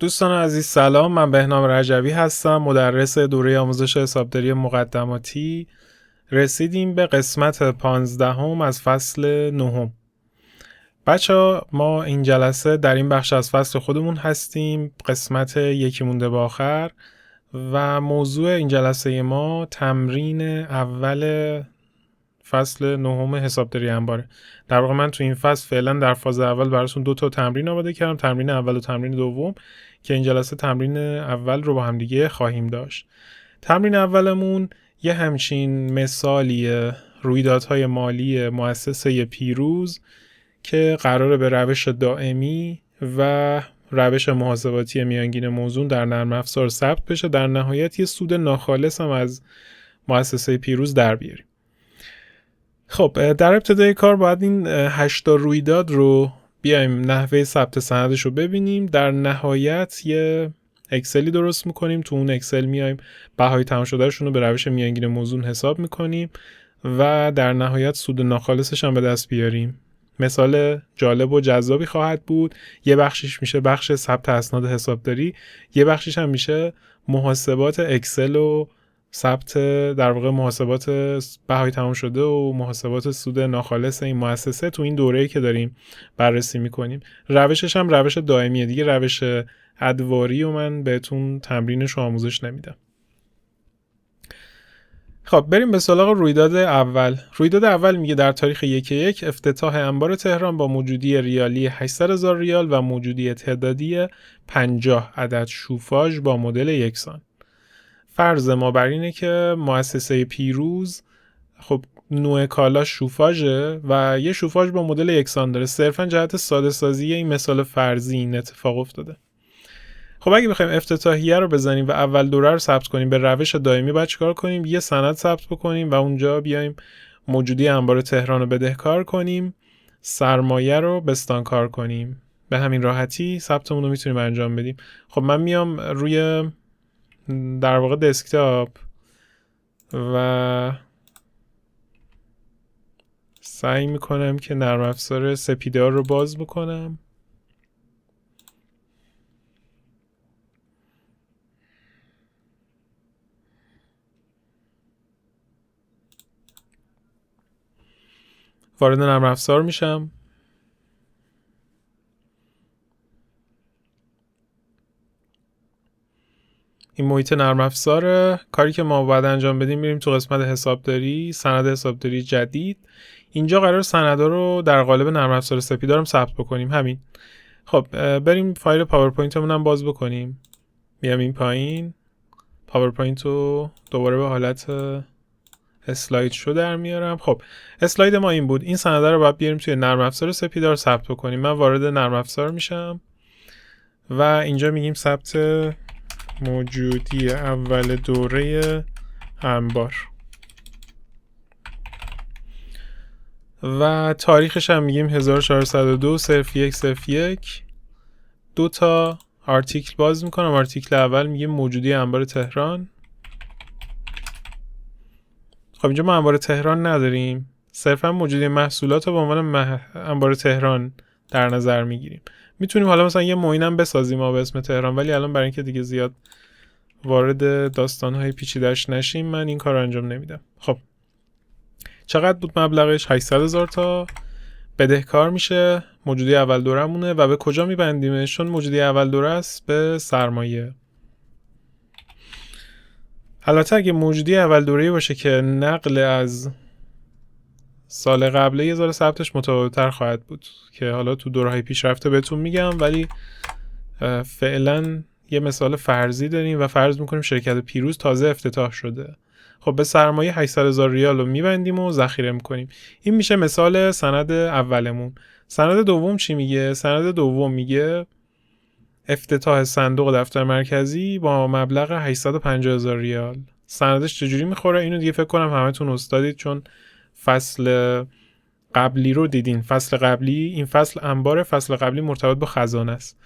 دوستان عزیز سلام، من بهنام رجوی هستم، مدرس دوره آموزش حسابداری مقدماتی. رسیدیم به قسمت 15 از فصل 9. بچه ما این جلسه در این بخش از فصل خودمون هستیم، قسمت یکی مونده به آخر، و موضوع این جلسه ما تمرین اول فصل 9 حسابداری انباره. در واقع من تو این فصل فعلا در فاز اول براتون 2 تمرین آماده کردم، تمرین اول و تمرین دوم، که این جلسه تمرین اول رو با هم دیگه خواهیم داشت. تمرین اولمون یه همچین مثالیه، رویدادهای مالی مؤسسه پیروز که قراره به روش دائمی و روش محاسباتی میانگین موزون در نرم افزار ثبت بشه، در نهایت یه سود ناخالص هم از مؤسسه پیروز در بیاریم. خب در ابتدای کار باید این 8 رویداد رو بیایم نحوه ثبت سندش رو ببینیم. در نهایت یه اکسلی درست میکنیم، تو اون اکسل میایم بهای تمام شدهشون رو به روش میانگین موزون حساب میکنیم و در نهایت سود ناخالصش هم به دست بیاریم. مثال جالب و جذابی خواهد بود. یه بخشش میشه بخش ثبت اسناد حسابداری، یه بخشش هم میشه محاسبات اکسل و ثبت در واقع محاسبات بهای تمام شده و محاسبات سود ناخالص این مؤسسه تو این دوره‌ای که داریم بررسی میکنیم. روشش هم روش دائمیه دیگه، روش ادواری و من بهتون تمرینش رو آموزش نمیدم. خب بریم به سراغ رویداد اول. رویداد اول میگه در تاریخ 1/1 افتتاح انبار تهران با موجودی ریالی 800,000 ریال و موجودی تعدادی 50 عدد شوفاژ با مدل یکسان. فرض ما بر اینه که مؤسسه پیروز خب نوع کالا شوفاژه و یه شوفاژ با مدل یکسان داره. صرفا جهت ساده سازی این مثال فرضی این اتفاق افتاده. خب اگه بخوایم افتتاحیه رو بزنیم و اول دوره رو ثبت کنیم به روش دائمی، باید چیکار کنیم؟ یه سند ثبت بکنیم و اونجا بیایم موجودی انبار تهران رو بدهکار کنیم، سرمایه رو بستانکار کنیم. به همین راحتی ثبتمون رو میتونیم انجام بدیم. خب من میام روی در واقع دسکتاپ و سعی میکنم که نرم افزار سپیدار رو باز بکنم. وارد نرم افزار میشم. این محیط نرم افزار. کاری که ما باید انجام بدیم، میریم تو قسمت حسابداری، سند حسابداری جدید. اینجا قرار سندا رو در قالب نرم افزار سپیدار سثبت بکنیم. همین. خب بریم فایل پاورپوینتمون هم باز بکنیم. میام این پایین، پاورپوینت رو دوباره به حالت اسلاید شو در میارم. خب اسلاید ما این بود. این سندا رو باید بیاریم توی نرم افزار سپیدار ثبت بکنیم. من وارد نرم افزار میشم و اینجا میگیم ثبت موجودی اول دوره انبار و تاریخش هم میگیم 1402/01/01. 2 تا آرتیکل باز میکنم. آرتیکل اول میگیم موجودی انبار تهران. خب اینجا ما انبار تهران نداریم، صرفا موجودی محصولات رو به عنوان انبار تهران در نظر میگیریم. میتونیم حالا مثلا یه معینم بسازیم ما به اسم تهران، ولی الان برای اینکه دیگه زیاد وارد داستان‌های پیچیده‌اش نشیم من این کار انجام نمیدم. خب چقدر بود مبلغش؟ 800,000 تا. بدهکار میشه، موجودی اول دورمونه و به کجا میبندیمش؟ چون موجودی اول دوره است به سرمایه. البته اگه موجودی اول دوره‌ای باشه که نقل از سال قبله، یه ذره ثبتش متفاوت‌تر خواهد بود که حالا تو دوره‌های پیشرفته بهتون میگم، ولی فعلا یه مثال فرضی داریم و فرض میکنیم شرکت پیروز تازه افتتاح شده. خب به سرمایه 800,000 ریال رو میبندیم و ذخیره میکنیم. این میشه مثال سند اولمون. سند دوم چی میگه؟ سند دوم میگه افتتاح صندوق دفتر مرکزی با مبلغ 850,000 ریال. سندش چجوری میخوره؟ اینو دیگه فکر کنم همتون استادید، چون فصل قبلی رو دیدین. فصل قبلی، این فصل انبار، فصل قبلی مرتبط با خزانه است.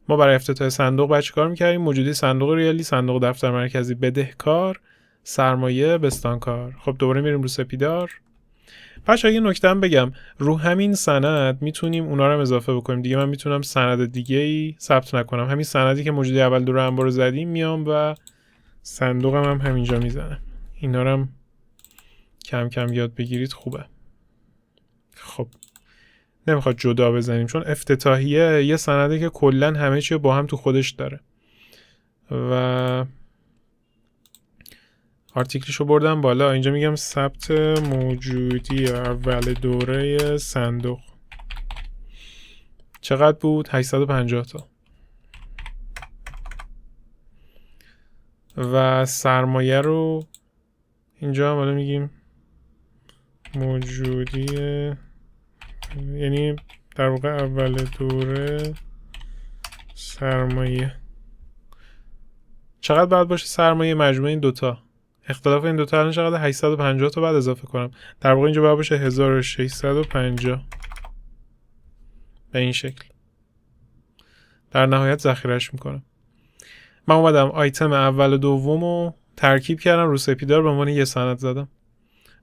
ما برای افتتاح صندوق باید چیکار می‌کردیم؟ موجودی صندوق ریالی، صندوق دفتر مرکزی بدهکار، سرمایه بستانکار. خب دوباره میریم رو سپیدار. بچه‌ها یه نکته هم بگم، رو همین سند میتونیم اونا رو هم اضافه بکنیم دیگه. من میتونم سند دیگه ای ثبت نکنم، همین سندی که موجودی اول دوره انبار رو زدیم میام و صندوقم هم همینجا میزنم. اینا رو هم کم کم یاد بگیرید خوبه. خب نمیخواد جدا بزنیم چون افتتاحیه یه سنده که کلا همه چی با هم تو خودش داره و آرتیکلشو بردم بالا. اینجا میگم ثبت موجودی اول دوره صندوق چقدر بود؟ 850 تا. و سرمایه رو اینجا هم حالا میگیم موجودی، یعنی در واقع اول دوره سرمایه چقدر باید باشه؟ سرمایه مجموعه این دوتا، اختلاف این دوتا الان چقدر؟ 850 تا بعد اضافه کنم. در واقع اینجا باید باشه 1650 به این شکل. در نهایت ذخیره‌اش میکنم. من اومدم آیتم اول و دوم رو ترکیب کردم رو سپیدار به عنوان یه سند زدم.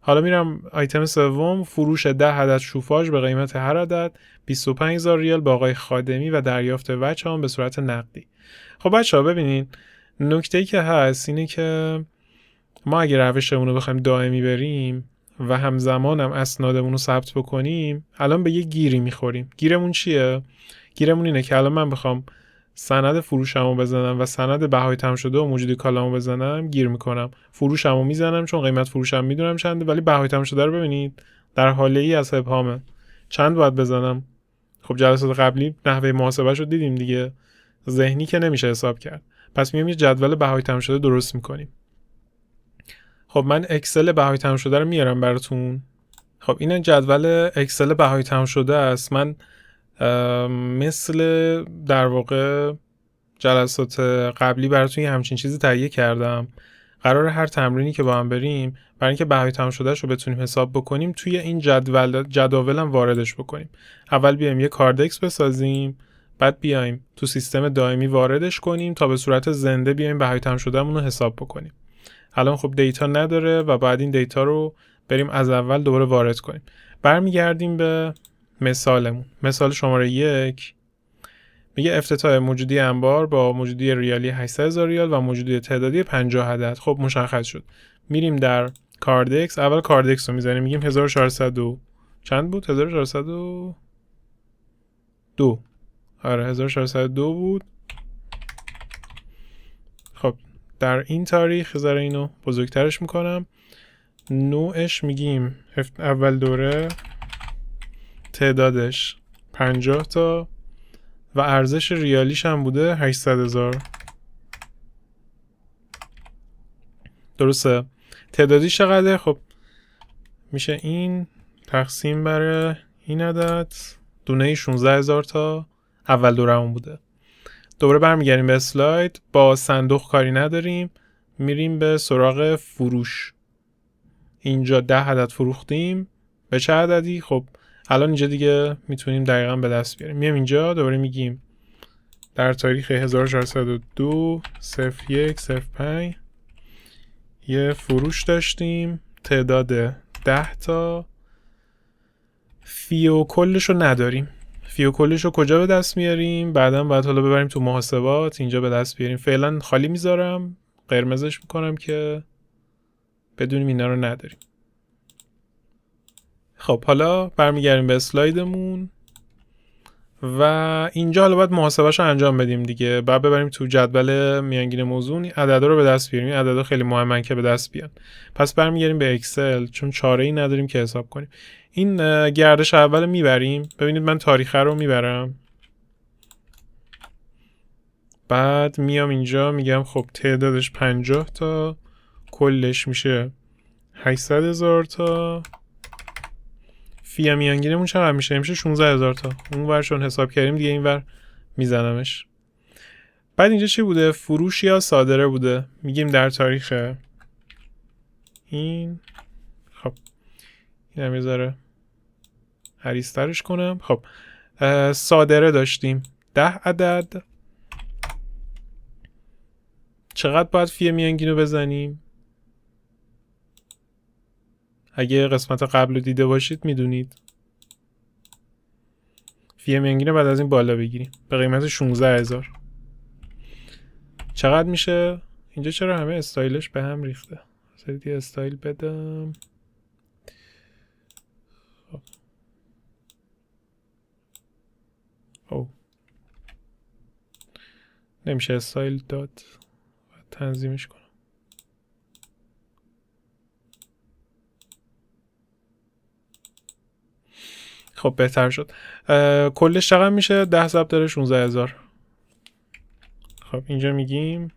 حالا میرم آیتم سوم، فروش 10 عدد شوفاژ به قیمت هر عدد 25000 ریال با آقای خادمی و دریافت وجه هم به صورت نقدی. خب بچه‌ها ببینین، نکته‌ای که هست اینه که ما اگه روشمون رو بخوایم دائمی بریم و همزمان هم اسنادمون رو ثبت بکنیم، الان به یه گیری میخوریم. گیرمون چیه؟ گیرمون اینه که الان من بخوام سند فروشمو بزنم و سند بهای تمام شده و موجودی کالامو بزنم، گیر میکنم. فروشمو میزنم چون قیمت فروشم میدونم چنده، ولی بهای تمام شده رو ببینید در حاله ای از ابهامه. چند باید بزنم؟ خب جلسات قبلی نحوه محاسبهش رو دیدیم دیگه، ذهنی که نمیشه حساب کرد. پس میام یه جدول بهای تمام شده درست میکنیم. خب من اکسل بهای تمام شده رو میارم براتون. خب این جدول اکسل بهای تمام شده است. من مثل در واقع جلسات قبلی براتون یه همچین چیزی تهیه کردم. قرار هر تمرینی که با هم بریم برای اینکه بهای تمام شدهش رو بتونیم حساب بکنیم توی این جداول هم واردش بکنیم. اول بیایم یه کاردکس بسازیم، بعد بیایم تو سیستم دائمی واردش کنیم تا به صورت زنده بیایم بهای تمام شدهمون رو حساب بکنیم. الان خب دیتا نداره و بعد این دیتا رو بریم از اول دوباره وارد کنیم. برمیگردیم به مثالمون. مثال شماره 1 میگه افتتاح موجودی انبار با موجودی ریالی 800,000 ریال و موجودی تعدادی 50 عدد. خب مشخص شد. میریم در کاردکس، اول کاردکس رو میزنیم، میگیم 1402 چند بود؟ 1402. آره 1402 بود. خب در این تاریخ ذره اینو بزرگترش میکنم. نوعش میگیم اول دوره، تعدادش 50 تا و ارزش ریالیش هم بوده 800,000. درسته؟ تعدادی چقدره؟ خب میشه این تقسیم بر این عدد، دونه 16,000 تا اول دوره همون بوده. دوباره برمیگردیم به اسلاید. با صندوق کاری نداریم، میریم به سراغ فروش. اینجا 10 عدد فروختیم. به چه عددی؟ خب الان اینجا دیگه میتونیم دقیقاً به دست بیاریم. میام اینجا دوباره میگیم در تاریخ 1402 01 05 یه فروش داشتیم، تعداد 10 تا. فی و کلش رو نداریم. فی و کلش رو کجا به دست میاریم؟ بعداً باید حالا ببریم تو محاسبات اینجا به دست بیاریم. فعلا خالی میذارم، قرمزش میکنم که بدونیم اینا رو نداریم. خب حالا برمیگردیم به اسلایدمون و اینجا حالا باید محاسبهش رو انجام بدیم دیگه. بعد ببریم تو جدول میانگین موزون عددا رو به دست بیاریم. این عددا خیلی مهمن که به دست بیان. پس برمیگردیم به اکسل چون چاره‌ای نداریم که حساب کنیم. این گردش اول میبریم. ببینید من تاریخ رو میبرم. بعد میام اینجا میگم خب تعدادش 50 تا، کلش میشه 800,000 تا. فی میانگینمون چقدر میشه؟ میشه 16,000 تا. اون ورشون حساب کردیم دیگه، این ور میزنمش. بعد اینجا چی بوده؟ فروش یا صادره بوده. میگیم در تاریخ این. خب این هم یه ذره حریص‌ترش کنم. خب صادره داشتیم 10 عدد. چقدر باید فی میانگین رو بزنیم؟ اگه قسمت قبل رو دیده باشید میدونید. فی میانگین بعد از این بالا بگیریم به قیمت 16000. چقدر میشه؟ اینجا چرا همه استایلش به هم ریخته؟ سریع استایل بدم. او نمیشه استایل داد، تنظیمش کنم. خب بهتر شد. کلش چقدر میشه؟ 10 ضرب داره 16000. خب اینجا میگیم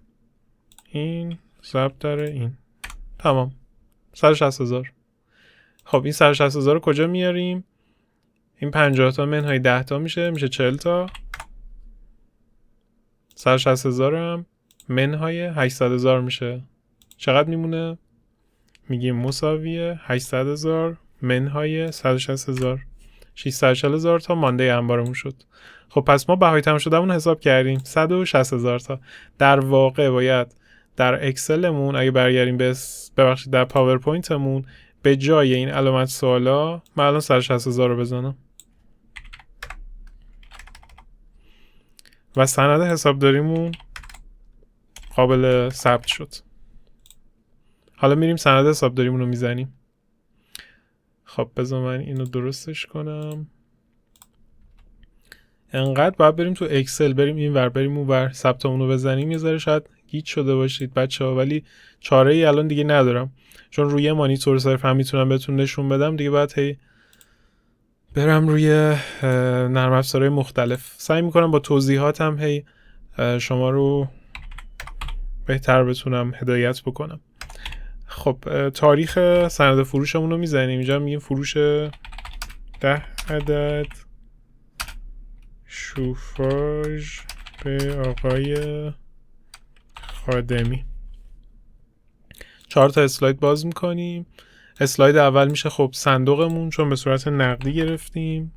این ضرب داره این. تمام. 160000. خب این 160000 رو کجا میاریم؟ این 50 تا منهای 10 تا میشه 40 تا. 160000 هم منهای 800000 میشه. چقدر میمونه؟ میگیم مساویه 800000 منهای 160000. 640000 تا مانده انبارمون شد. خب پس ما بهای تمام شدهمون حساب کردیم 160000 تا. در واقع باید در اکسلمون اگه برگردیم ببخشید در پاورپوینتمون به جای این علامت سوالا من الان 160000 رو بزنم و سند حسابداریمون قابل ثبت شد. حالا میریم سند حسابداریمون رو میزنیم. خب بذار من اینو درستش کنم. انقدر باید بریم تو اکسل، بریم این ور بریم اون ور ثبتمون رو بزنیم. یه ذره شاید گیج شده باشید بچه‌ها، ولی چاره ای الان دیگه ندارم چون روی مانیتور صرف هم میتونم بهتون نشون بدم دیگه. باید هی برم روی نرم افزارهای مختلف. سعی میکنم با توضیحاتم هی شما رو بهتر بتونم هدایت بکنم. خب تاریخ سند فروشمون رو میزنیم. اینجا میگیم فروش 10 عدد شوفاژ به آقای خادمی. 4 تا اسلاید باز میکنیم. اسلاید اول میشه خب صندوقمون چون به صورت نقدی گرفتیم.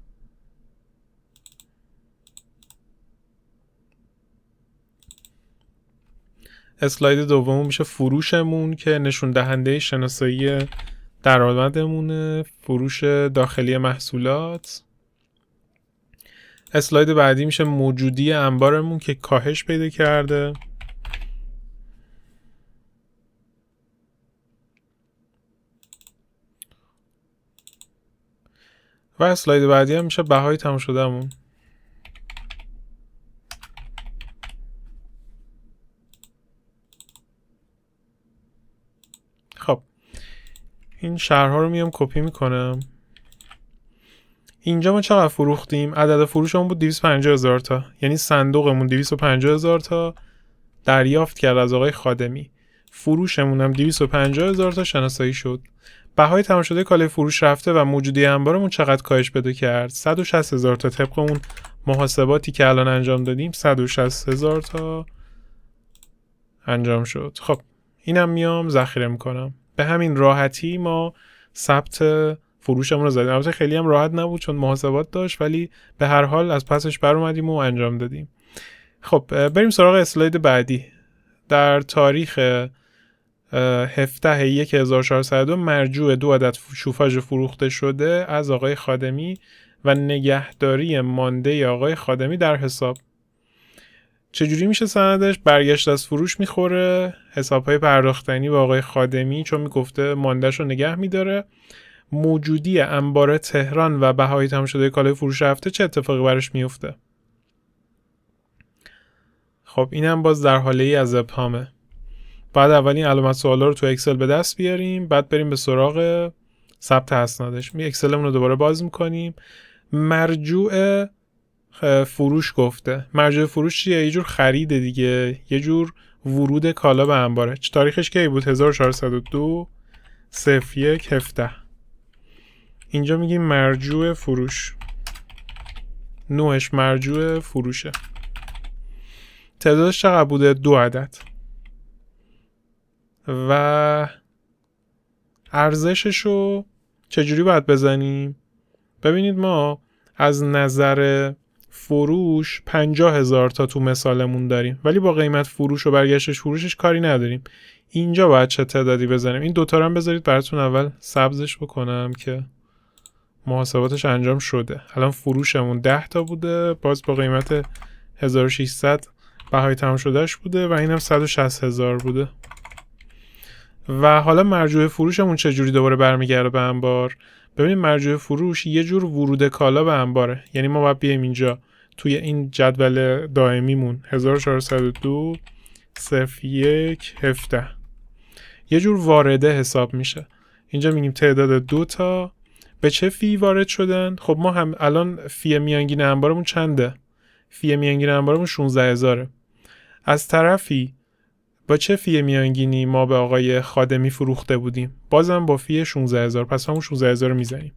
اسلاید دوم میشه فروشمون که نشون دهنده شناسایی درآمدمونه، فروش داخلی محصولات. اسلاید بعدی میشه موجودی انبارمون که کاهش پیدا کرده. و اسلاید بعدی هم میشه بهای تمام شدهمون. خب این شرح‌ها رو میام کپی میکنم. اینجا ما چقدر فروختیم؟ عدد فروشمون بود 250000 تا، یعنی صندوقمون 250000 تا دریافت کرد از آقای خادمی. فروشمون هم 250000 تا شناسایی شد. بهای تمام شده کالای فروش رفته و موجودی انبارمون چقدر کاهش پیدا کرد؟ 160000 تا. طبق اون محاسباتی که الان انجام دادیم 160000 تا انجام شد. خب اینم میام ذخیره میکنم. به همین راحتی ما ثبت فروشمون رو زدیم. البته خیلی هم راحت نبود چون محاسبات داشت، ولی به هر حال از پسش بر اومدیم و انجام دادیم. خب بریم سراغ اسلاید بعدی. در تاریخ 17/1/1402 مرجوع 2 عدد شوفاژ فروخته شده از آقای خادمی و نگهداری مانده آقای خادمی در حساب. چجوری میشه سندش؟ برگشت از فروش میخوره، حسابهای پرداختنی با آقای خادمی چون میگفته ماندهش رو نگه میداره. موجودی انبار تهران و بهای تمام شده کالای فروش رفته چه اتفاقی براش میفته؟ خب اینم باز در حاله ای از ابهامه. بعد اولین علامت سوالا رو تو اکسل به دست بیاریم، بعد بریم به سراغ ثبت اسنادش. اکسلمون رو دوباره باز میکنیم. مرجوع فروش گفته. مرجوع فروش چیه؟ یه جور خریده دیگه، یه جور ورود کالا به انباره. تاریخش کی بود؟ 1402 01/17. اینجا میگیم مرجوع فروش. نوعش مرجوع فروشه. تعدادش چقدر بوده؟ 2 عدد. و ارزشش رو چجوری باید بزنیم؟ ببینید ما از نظر فروش 50,000 تا تو مثالمون داریم، ولی با قیمت فروش و برگشتش فروشش کاری نداریم. اینجا باید چه تعدادی بزنیم. این دوتا رو هم بذارید براتون اول سبزش بکنم که محاسباتش انجام شده. الان فروشمون 10 تا بوده، باز با قیمت 1600 بهای تمام شدهش بوده و اینم 160,000 بوده. و حالا مرجوع فروشمون چجوری دوباره برمیگرده به انبار؟ ببینید مرجوع فروش یه جور ورود کالا به انباره. یعنی ما باید بیایم اینجا توی این جدول دائمیمون 1402 01 17 یه جور وارده حساب میشه. اینجا میگیم تعداد 2 تا به چه فی وارد شدن. خب ما هم الان فی میانگین انبارمون چنده؟ فی میانگین انبارمون 16000. از طرفی با چه فی میانگینی ما به آقای خادمی فروخته بودیم؟ بازم با فی 16000. پس همون 16000 رو میزنیم.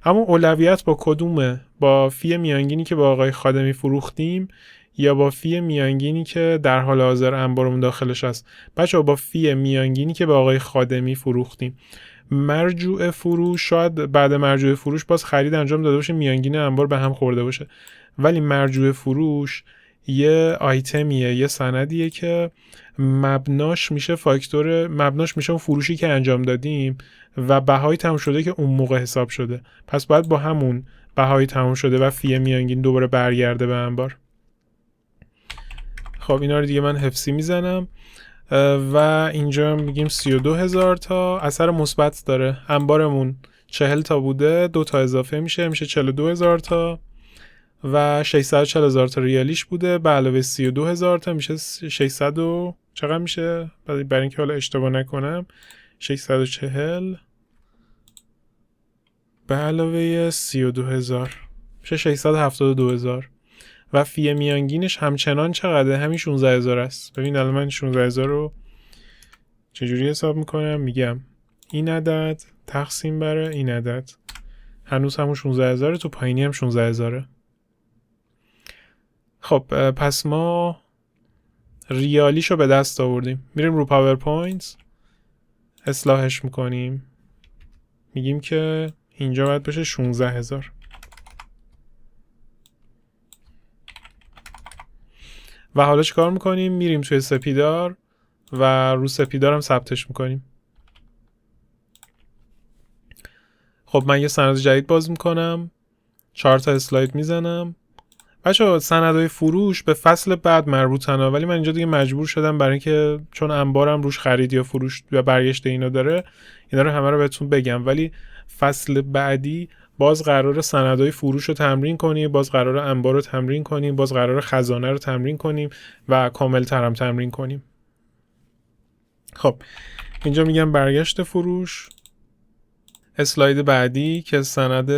اما اولویت با کدومه؟ با فی میانگینی که با آقای خادمی فروختیم یا با فی میانگینی که در حال حاضر انبارمون داخلش هست؟ بچه‌ها با فی میانگینی که با آقای خادمی فروختیم. مرجوع فروش شاید بعد مرجوع فروش باز خرید انجام داده باشه، میانگین انبار به هم خورده باشه، ولی مرجوع فروش یه آیتمیه، یه سندیه که مبناش میشه اون فروشی که انجام دادیم و بهای تموم شده که اون موقع حساب شده. پس باید با همون بهای تموم شده و فی میانگین دوباره برگرده به انبار. خب اینا رو دیگه من حفظی میزنم و اینجا میگیم 32,000 تا. اثر مثبت داره. انبارمون 40 تا بوده، 2 تا اضافه میشه 42,000 تا و 640,000 تا ریالیش بوده به علاوه 32,000 تا میشه 600 و چقدر میشه؟ برای اینکه حالا اشتباه نکنم 640 به علاوه 32,000 میشه 672,000 و فی میانگینش همچنان چقدره؟ همین 16,000 است. ببین الان من 16,000 رو چجوری حساب میکنم؟ میگم این عدد تقسیم بر این عدد، هنوز همون 16,000 تو پایینی هم 16,000. خب پس ما ریالیشو به دست آوردیم. میریم رو پاورپوینت اصلاحش میکنیم، میگیم که اینجا باید بشه 16,000. و حالا چیکار میکنیم؟ میریم توی سپیدار و رو سپیدار هم ثبتش میکنیم. خب من یه سند جدید باز میکنم، 4 تا اسلاید میزنم. بچه‌ها سندهای فروش به فصل بعد مربوطن، ولی من اینجا دیگه مجبور شدم برای اینکه چون انبارم روش خرید یا فروش یا برگشت اینا داره، اینا رو همه رو بهتون بگم. ولی فصل بعدی باز قراره سندهای فروش رو تمرین کنیم، باز قراره انبار رو تمرین کنیم، باز قراره خزانه رو تمرین کنیم و کامل ترم تمرین کنیم. خب اینجا میگم برگشت فروش. اسلاید بعدی که سند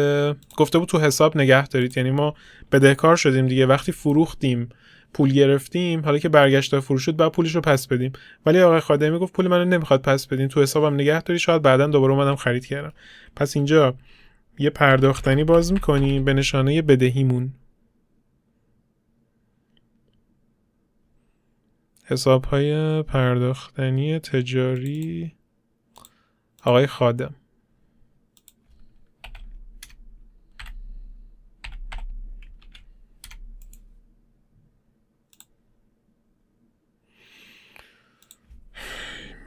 گفته بود تو حساب نگه دارید، یعنی ما بدهکار شدیم دیگه. وقتی فروختیم پول گرفتیم، حالا که برگشت فروش شد بعد پولش رو پس بدیم، ولی آقای خادمی گفت پول منو نمیخواد پس بدین، تو حسابم نگه داری، شاید بعداً دوباره اومدم خرید کردم. پس اینجا یه پرداختنی باز میکنیم به نشانه بدهیمون. حساب‌های پرداختنی تجاری آقای خادم.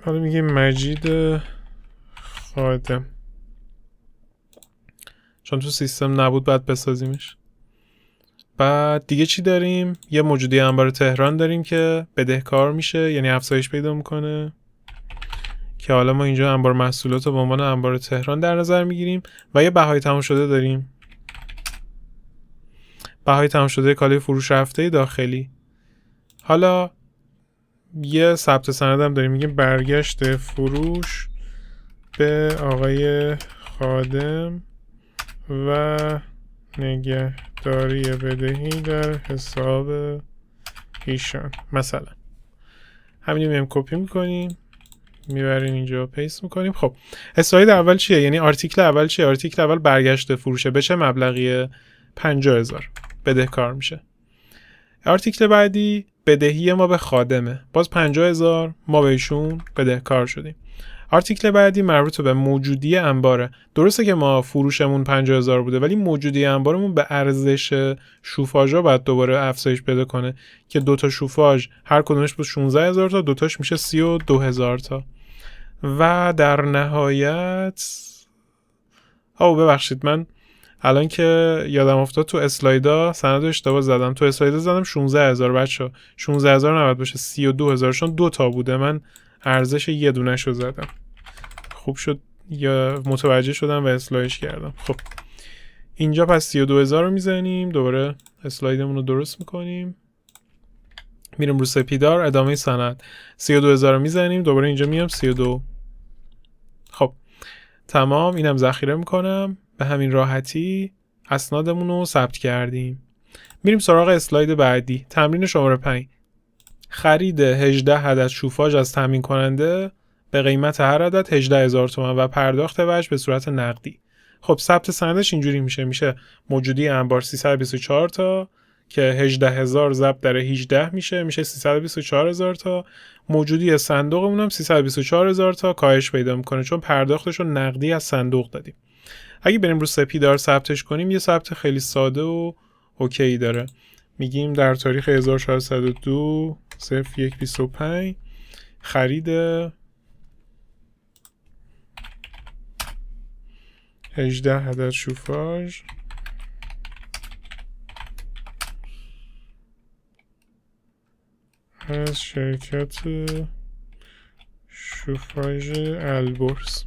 حالا میگیم مجید خادم، چون تو سیستم نبود بعد بسازیمش. بعد دیگه چی داریم؟ یه موجودی انبار تهران داریم که بدهکار میشه، یعنی افزایش پیدا میکنه، که حالا ما اینجا انبار محصولات رو به عنوان انبار تهران در نظر میگیریم. و یه بهای تمام شده داریم، بهای تمام شده کالای فروش رفته داخلی. حالا یه ثبت سندم داریم، میگیم برگشت فروش به آقای خادم و نگهداری بدهی در حساب ایشان. مثلا همین میایم کپی میکنیم میبریم اینجا پیست میکنیم. خب اسلاید اول چیه؟ یعنی آرتیکل اول چیه؟ آرتیکل اول برگشت فروشه، به چه مبلغیه؟ 50,000 بدهکار میشه. آرتیکل بعدی بدهی ما به خادمه، باز 50,000 ما بهشون بدهکار شدیم. آرتیکل بعدی مربوط به موجودی انباره. درسته که ما فروشمون 50,000 بوده ولی موجودی انبارمون به ارزش شوفاژا باید دوباره افزایش پیدا کنه که دوتا شوفاژ هر کدومش بود 16,000 تا، دوتاش میشه 32,000 تا. و در نهایت ببخشید من الان که یادم افتاد تو اسلایدا سند اشتباه زدم. تو اسلایدا زدم 16,000 بچه 16,000 نباید باشه 32,000 چون دو تا بوده، من ارزش یه دونه شو زدم. خوب شد یا متوجه شدم و اصلاحش کردم. خب اینجا پس 32,000 رو میزنیم، دوباره اسلایدمون رو درست میکنیم، میریم رو سپیدار ادامه سند. 32,000 رو میزنیم، دوباره اینجا میام 32. خب تمام، اینم ذخیره میکنم. به همین راحتی اسنادمون رو ثبت کردیم. میریم سراغ اسلاید بعدی. تمرین شماره 5. خرید 18 عدد شوفاژ از تامین کننده به قیمت هر عدد 18,000 تومان و پرداخت وجه به صورت نقدی. خب ثبت سندش اینجوری میشه موجودی انبار 324 تا که 18,000 ضرب در 18 میشه 324,000 تا. موجودی صندوقمون هم 324,000 تا کاهش پیدا میکنه چون پرداختش رو نقدی از صندوق دادیم. اگه بریم رو سپیدار ثبتش کنیم یه ثبت خیلی ساده و اوکی داره. میگیم در تاریخ 1402 0125 خرید 18 عدد شوفاژ از شرکت شوفاژ البرز.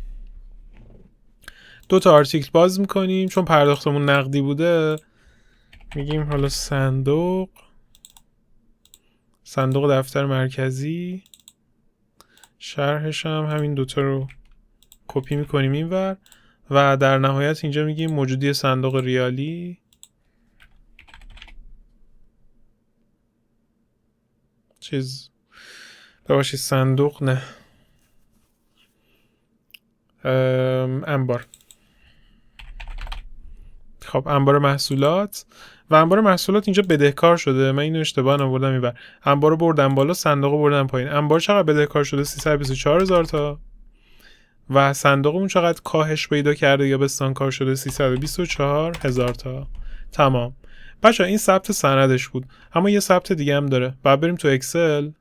دو تا آرتیکل باز میکنیم چون پرداختمون نقدی بوده. میگیم حالا صندوق دفتر مرکزی، شرحش هم همین دوتا رو کپی میکنیم اینور و در نهایت اینجا میگیم موجودی صندوق ریالی بباشید صندوق نه انبار. خب انبار محصولات و انبار محصولات اینجا بدهکار شده، من اینو اشتباه آوردم اینور. انبار رو بردم بالا، صندوق رو بردم پایین. انبار چقدر بدهکار شده 324,000 تا و صندوقمون چقدر کاهش پیدا کرده یا بستانکار شده 324,000 تا. تمام بچه این ثبت سندش بود، اما یه ثبت دیگه هم داره. بعد بریم تو اکسل،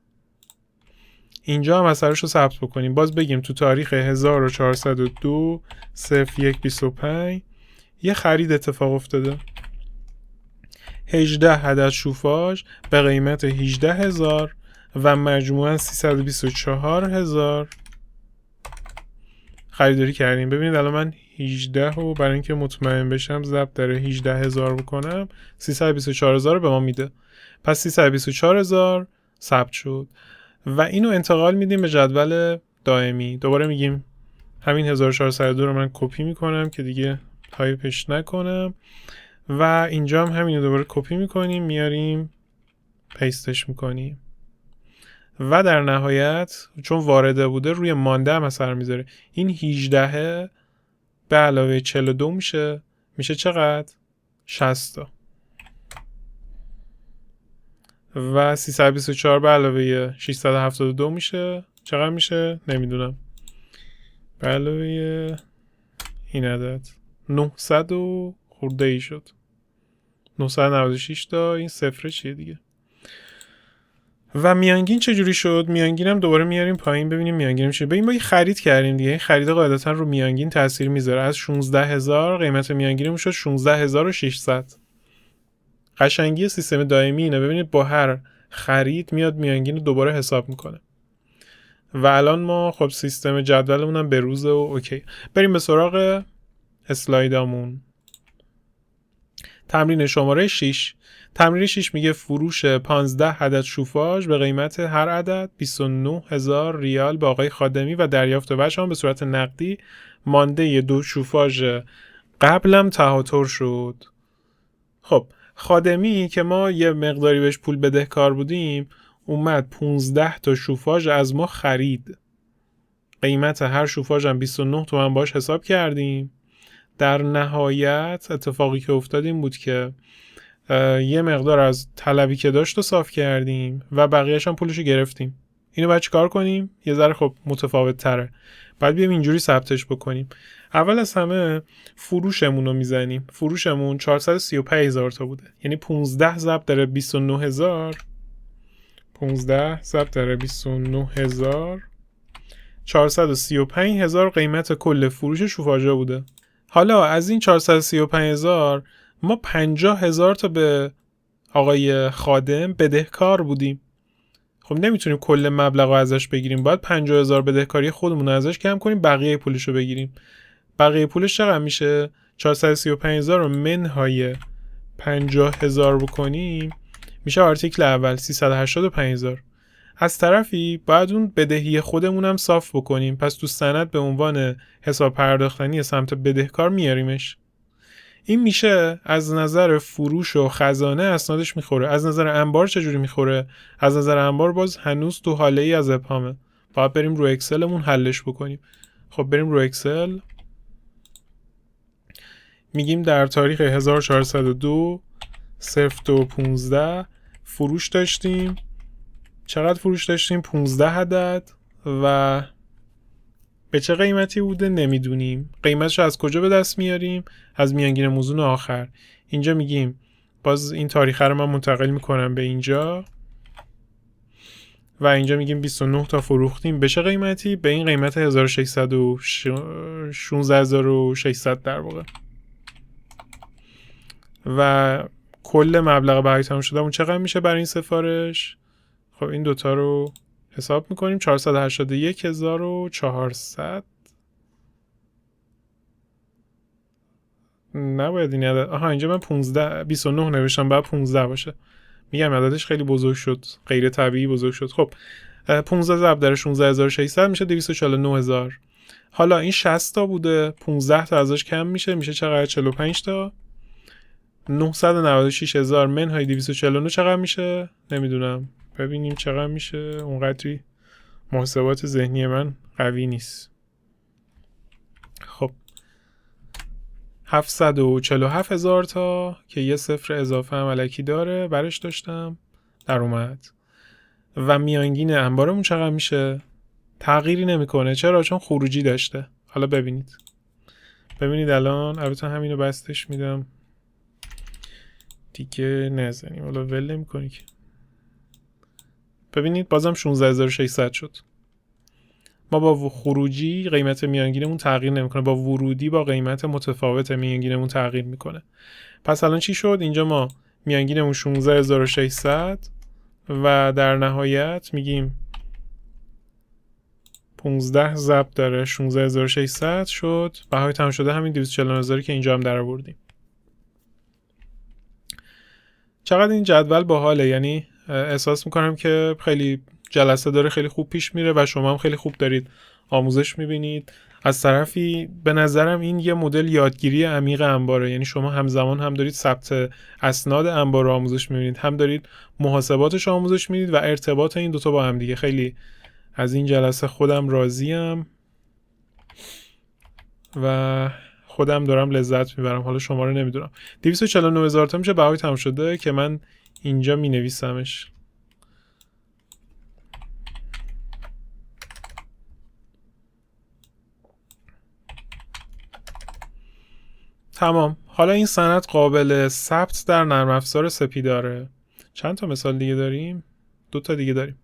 اینجا هم اثرش رو ثبت بکنیم. باز بگیم تو تاریخ 1402 0125 یه خرید اتفاق افتاده 18 عدد شوفاژ به قیمت 18,000 و مجموعاً 324,000 خریداری کردیم. ببینید الان من 18 رو برای اینکه مطمئن بشم ضرب در 18,000 بکنم 324,000 رو به ما میده. پس 324,000 ثبت شد و اینو انتقال میدیم به جدول دائمی. دوباره میگیم همین 1402 رو من کپی میکنم که دیگه تایپش نکنم و اینجا هم همین رو دوباره کپی میکنیم میاریم پیستش میکنیم و در نهایت چون وارده بوده روی مانده هم اثر میذاره. این 18 به علاوه 42 میشه چقدر؟ 60 تا و 324 به علاوه 672 میشه چقدر میشه؟ نمیدونم. به علاوه این عدد 900 و خورده ای شد 996 تا. این صفره چیه دیگه؟ و میانگین چجوری شد؟ میانگین هم دوباره میاریم پایین ببینیم میانگین چیه. ببین ما یه خرید کردیم دیگه، این خرید قاعدتا رو میانگین تاثیر میذاره. از 16,000 قیمت میانگینمون شد 16,600. قشنگی سیستم دائمی اینه، ببینید با هر خرید میاد میانگین رو دوباره حساب میکنه. و الان ما خب سیستم جدولمون هم به روزه و اوکی. بریم به سراغ اسلایدامون. تمرین شماره 6. تمرین 6 میگه فروش 15 عدد شوفاژ به قیمت هر عدد 29,000 ریال به آقای خادمی و دریافت وجه به صورت نقدی. مانده 2 شوفاژ قبلم تهاتر شد. خب خادمی که ما یه مقداری بهش پول بدهکار بودیم اومد 15 تا شوفاژ از ما خرید. قیمت هر شوفاژ هم 29 تومن باش حساب کردیم. در نهایت اتفاقی که افتاد این بود که یه مقدار از طلبی که داشت رو صاف کردیم و بقیه‌اش هم پولشو گرفتیم. اینو باید چیکار کنیم؟ یه ذره خب متفاوت تره. بعد بیایم اینجوری ثبتش بکنیم. اول از همه فروشمون رو میزنیم. فروشمون 435,000 تا بوده، یعنی 15 ضرب در 29,000. 15 ضرب در 29,000 435,000 قیمت کل فروش شوفاژا بوده. حالا از این 435,000 ما 50,000 تا به آقای خادم بدهکار بودیم. خب نمیتونیم کل مبلغ رو ازش بگیریم، باید 50,000 بدهکاری خودمون رو ازش کم کنیم، بقیه پولش رو بگیریم. بقیه پولش چقدر میشه؟ 435,000 رو منهای 50,000 بکنیم میشه آرتیکل اول 385,000. از طرفی باید اون بدهی خودمون هم صاف بکنیم، پس تو سند به عنوان حساب پرداختنی سمت بدهکار میاریمش. این میشه از نظر فروش و خزانه اسنادش میخوره. از نظر انبار چجوری میخوره؟ از نظر انبار باز هنوز تو حاله ای از ابهامه، باید بریم رو اکسلمون حلش بکنیم. خب بریم رو اکسل، میگیم در تاریخ 1402 0215 فروش داشتیم. چقدر فروش داشتیم؟ 15 عدد. و به چه قیمتی بوده؟ نمیدونیم. قیمتش از کجا به دست میاریم؟ از میانگین موزون آخر. اینجا میگیم باز این تاریخ رو من منتقل میکنم به اینجا و اینجا میگیم 29 تا فروختیم. به چه قیمتی؟ به این قیمت 16,600 در واقع. و کل مبلغ بهایی تمام شده اون چقدر میشه برای این سفارش؟ خب این دوتا رو حساب میکنیم. 481,400. نباید این عدد، اینجا من 29 نوشتم، باید 15 باشه. میگم عددش خیلی بزرگ شد، غیر طبیعی بزرگ شد. خب 15 ضرب در 16,600 میشه 249,000. حالا این 60 تا بوده، 15 تا ازش کم میشه چقدر؟ 45 تا. 996,000 منهای 249 چقدر میشه؟ نمیدونم، ببینیم چقدر میشه. اونقدری محاسبات ذهنی من قوی نیست. خب 747,000 تا که یه صفر اضافه هم الکی داره برش داشتم در اومد. و میانگین انبارمون چقدر میشه؟ تغییری نمیکنه. چرا؟ چون خروجی داشته. حالا ببینید الان، البته همینو بستش میدم دیگه نزنیم، حالا ول نمی‌کنی که. ببینید بازم 16,600 شد. ما با خروجی قیمت میانگینمون تغییر نمیکنه، با ورودی با قیمت متفاوت میانگینمون تغییر میکنه. پس الان چی شد؟ اینجا ما میانگینمون 16,600 و در نهایت میگیم 15 ضرب در 16,600 شد. بهای تمام شده همین 249,000 که اینجا هم در آوردیم. چقدر این جدول باحاله، یعنی احساس میکنم که خیلی جلسه داره، خیلی خوب پیش میره و شما هم خیلی خوب دارید آموزش میبینید. از طرفی به نظرم این یه مدل یادگیری عمیق انباره، یعنی شما همزمان هم دارید ثبت اسناد انبار رو آموزش میبینید، هم دارید محاسباتش آموزش میبینید و ارتباط این دوتا با هم دیگه. خیلی از این جلسه خودم راضیم و خودم دارم لذت میبرم. حالا شما رو نمیدونم. 249,000 تا میشه بهای تمام شده که من اینجا می نویسمش. تمام. حالا این سند قابل ثبت در نرم افزار سپیداره. چند تا مثال دیگه داریم؟ 2 تا دیگه داریم.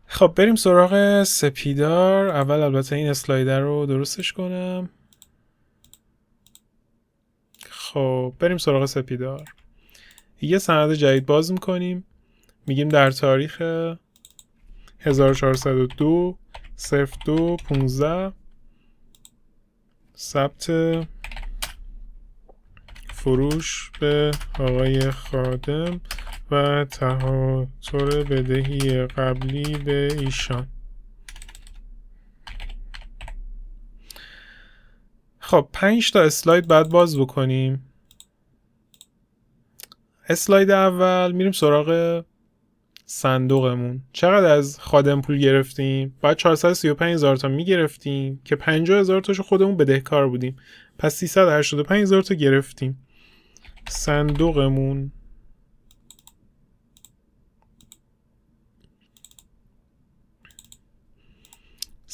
خب بریم سراغ سپیدار. اول البته این اسلایدر رو درستش کنم. خب بریم سراغ سپیدار. یه سند جدید باز میکنیم، میگیم در تاریخ 1402 02 15 ثبت فروش به آقای خادم و تهاتر بدهی قبلی به ایشان. خب 5 تا اسلاید بعد باز بکنیم. اسلاید اول میریم سراغ صندوقمون. چقدر از خادم پول گرفتیم؟ باید 435,000 تا میگرفتیم که 50,000 تاشو خودمون بدهکار بودیم، پس 385,000 تا گرفتیم. صندوقمون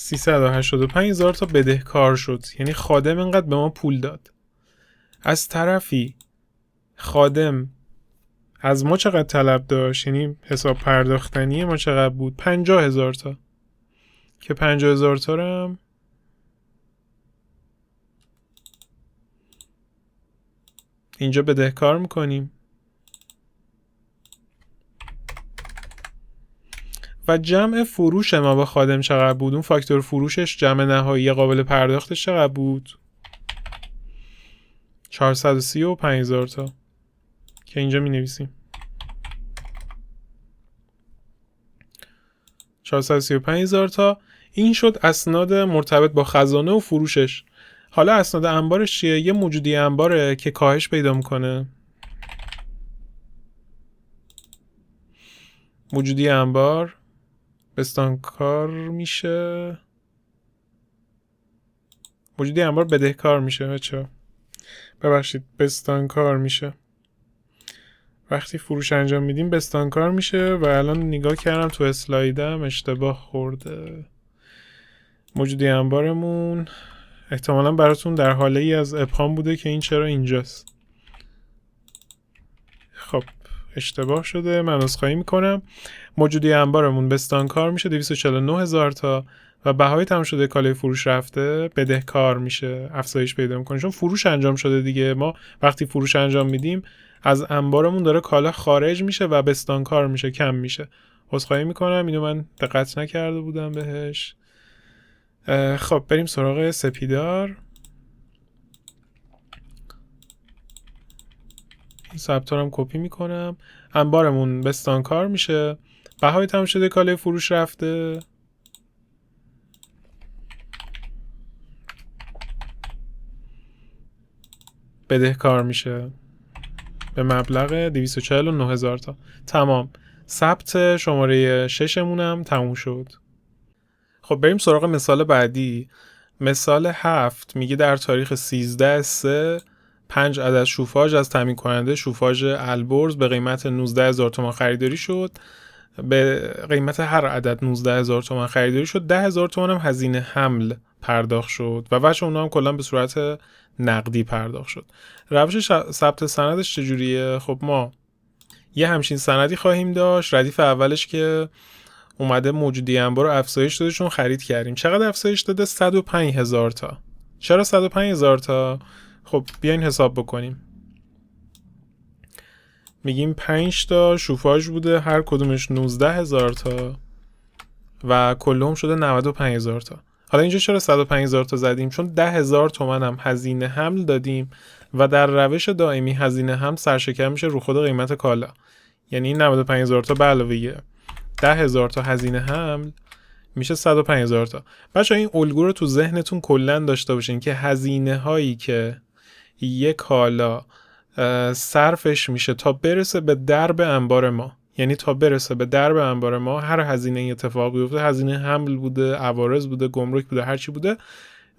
385,000 تا بدهکار شد. یعنی خادم اینقدر به ما پول داد. از طرفی خادم از ما چقدر طلب داشت، یعنی حساب پرداختنی ما چقدر بود؟ 50,000 تا، که 50,000 تا رو هم اینجا بدهکار میکنیم و جمع فروش ما با خادم چقدر بود؟ اون فاکتور فروشش جمع نهایی قابل پرداختش چقدر بود؟ 435,000 تا، که اینجا می نویسیم 435,000 تا. این شد اسناد مرتبط با خزانه و فروشش. حالا اسناد انبارش چیه؟ یه موجودی انباره که کاهش پیدا میکنه. موجودی انبار بستانکار میشه، موجودی انبار بدهکار میشه. بچه ببخشید، بستانکار میشه. وقتی فروش انجام میدیم بستانکار میشه و الان نگاه کردم تو اسلایدم اشتباه خورده. موجودی انبارمون احتمالاً براتون در حاله ای از ابهام بوده که این چرا اینجاست. خب اشتباه شده، من عذرخواهی میکنم. موجودی انبارمون بستانکار میشه 249,000 تا و بهای تمام شده کالای فروش رفته بدهکار میشه، افزایش پیدا میکنه چون فروش انجام شده دیگه. ما وقتی فروش انجام میدیم از انبارمون داره کالا خارج میشه و بستانکار میشه، کم میشه. عذرخواهی میکنم، اینو من دقت نکرده بودم بهش. خب بریم سراغ سپیدار. این ثبتارم کپی میکنم. انبارمون بستانکار میشه، بهای تمام شده کالای فروش رفته بدهکار میشه به مبلغ 249,000 تا. تمام. ثبت شماره 6 مونم تموم شد. خب بریم سراغ مثال بعدی. مثال 7 میگه در تاریخ 13/3 5 عدد شوفاژ از تامین کننده شوفاژ البرز به قیمت 19,000 تومان خریداری شد. به قیمت هر عدد 19,000 تومان خریداری شد. 10,000 تومان هم هزینه حمل پرداخت شد و وجه اونها هم کلا به صورت نقدی پرداخت شد. روش ثبت سندش چجوریه؟ خب ما یه همچین سندی خواهیم داشت. ردیف اولش که اومده موجودی انبار رو افزایش داده چون خرید کردیم. چقدر افزایش داده؟ 105,000 تا. چرا 105,000 تا؟ خب بیاین حساب بکنیم. میگیم 5 تا شوفاژ بوده، هر کدومش 19,000 تا و کلهم شده 95,000 تا. حالا اینجا چرا 105,000 تا زدیم؟ چون 10,000 تومان هم هزینه حمل دادیم و در روش دائمی هزینه حمل سرشکم میشه رو خود قیمت کالا. یعنی این 95,000 تا به علاوه 10,000 تا هزینه حمل میشه 105,000 تا. بچه‌ها این الگو رو تو ذهنتون کلا داشته باشین که هزینه هایی که یک کالا صرفش میشه تا برسه به درب انبار ما، یعنی تا برسه به درب انبار ما هر هزینه اتفاقی بیفته، هزینه حمل بوده، عوارض بوده، گمرک بوده، هر چی بوده،